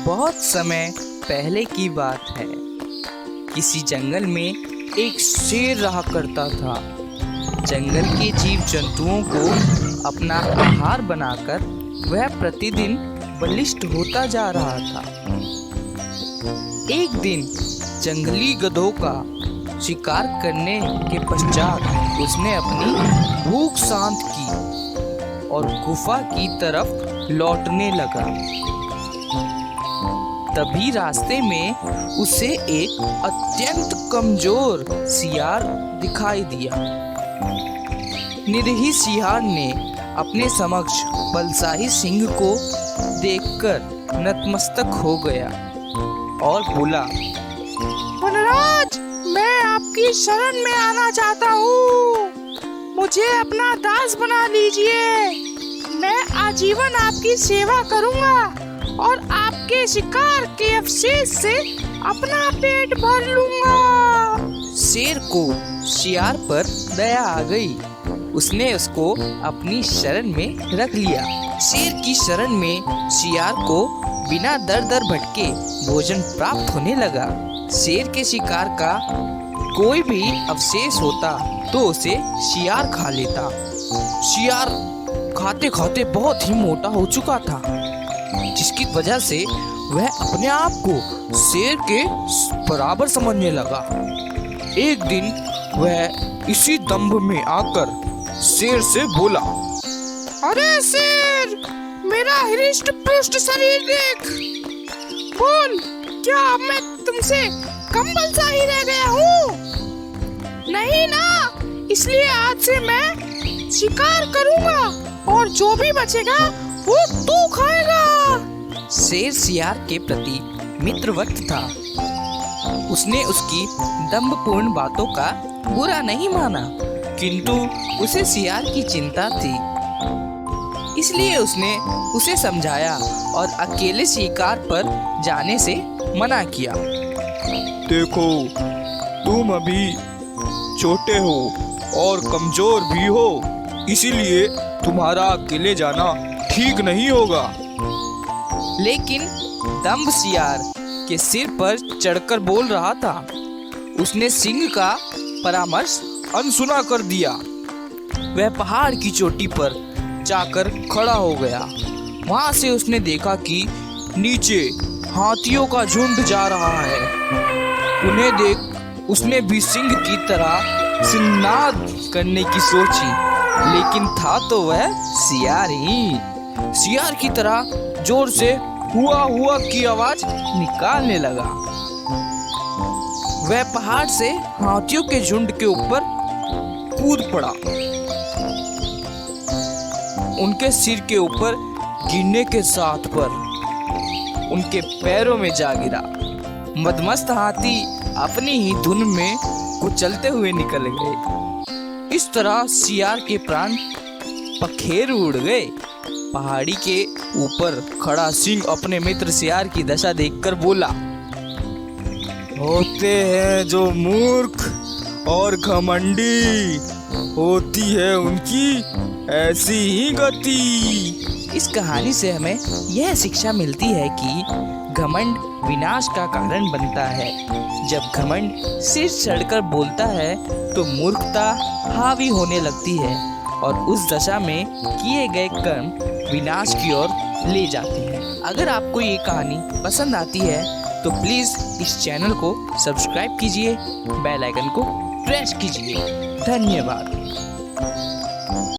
बहुत समय पहले की बात है। किसी जंगल में एक शेर रहा करता था। जंगल के जीव जंतुओं को अपना आहार बनाकर वह प्रतिदिन बलिष्ठ होता जा रहा था। एक दिन जंगली गधों का शिकार करने के पश्चात उसने अपनी भूख शांत की और गुफा की तरफ लौटने लगा। तभी रास्ते में उसे एक अत्यंत कमजोर सियार दिखाई दिया। निरीह सियार ने अपने समक्ष बलशाही सिंह को देखकर नतमस्तक हो गया और बोला, वनराज, मैं आपकी शरण में आना चाहता हूँ। मुझे अपना दास बना लीजिए। मैं आजीवन आपकी सेवा करूँगा और आपके शिकार के अवशेष से अपना पेट भर लूँगा। शेर को शियार पर दया आ गई। उसने उसको अपनी शरण में रख लिया। शेर की शरण में शियार को बिना दर दर भटके भोजन प्राप्त होने लगा। शेर के शिकार का कोई भी अवशेष होता तो उसे शियार खा लेता। शियार खाते खाते बहुत ही मोटा हो चुका था, जिसकी वजह से वह अपने आप को शेर के बराबर समझने लगा। एक दिन वह इसी दंभ में आकर शेर से बोला, अरे शेर, मेरा हृष्ट पुष्ट शरीर देख। बोल, क्या मैं तुमसे कम बलशाली रह गया हूँ? नहीं ना, इसलिए आज से मैं शिकार करूँगा और जो भी बचेगा वो तू खाएगा। शेर शियार के प्रति मित्रवत था। उसने उसकी दंभपूर्ण बातों का बुरा नहीं माना, किंतु उसे शियार की चिंता थी। इसलिए उसने उसे समझाया और अकेले शिकार पर जाने से मना किया। देखो, तुम अभी छोटे हो और कमजोर भी हो, इसीलिए तुम्हारा अकेले जाना ठीक नहीं होगा। लेकिन दंभ शियार के सिर पर चढ़कर बोल रहा था। उसने सिंह का परामर्श अनसुना कर दिया। वह पहाड़ की चोटी पर जाकर खड़ा हो गया। वहां से उसने देखा कि नीचे हाथियों का झुंड जा रहा है। उन्हें देख उसने भी सिंह की तरह सिंहनाद करने की सोची, लेकिन था तो वह शियार ही। शियार की तरह जोर से हुआ हुआ की आवाज निकालने लगा। वह पहाड़ से हाथियों के झुंड के ऊपर कूद पड़ा। उनके सिर के ऊपर गिरने के साथ पर उनके पैरों में जा गिरा। मदमस्त हाथी अपनी ही धुन में कुचलते हुए निकल गए। इस तरह शियार के प्राण पखेरु उड़ गए। पहाड़ी के ऊपर खड़ा सिंह अपने मित्र शियार की दशा देखकर बोला, होते हैं जो मूर्ख और घमंडी, होती है उनकी ऐसी ही गति। इस कहानी से हमें यह शिक्षा मिलती है कि घमंड विनाश का कारण बनता है। जब घमंड सिर चढ़कर बोलता है तो मूर्खता हावी होने लगती है और उस दशा में किए गए कर्म विनाश की ओर ले जाते हैं। अगर आपको ये कहानी पसंद आती है तो प्लीज़ इस चैनल को सब्सक्राइब कीजिए, बेल आइकन को प्रेस कीजिए। धन्यवाद।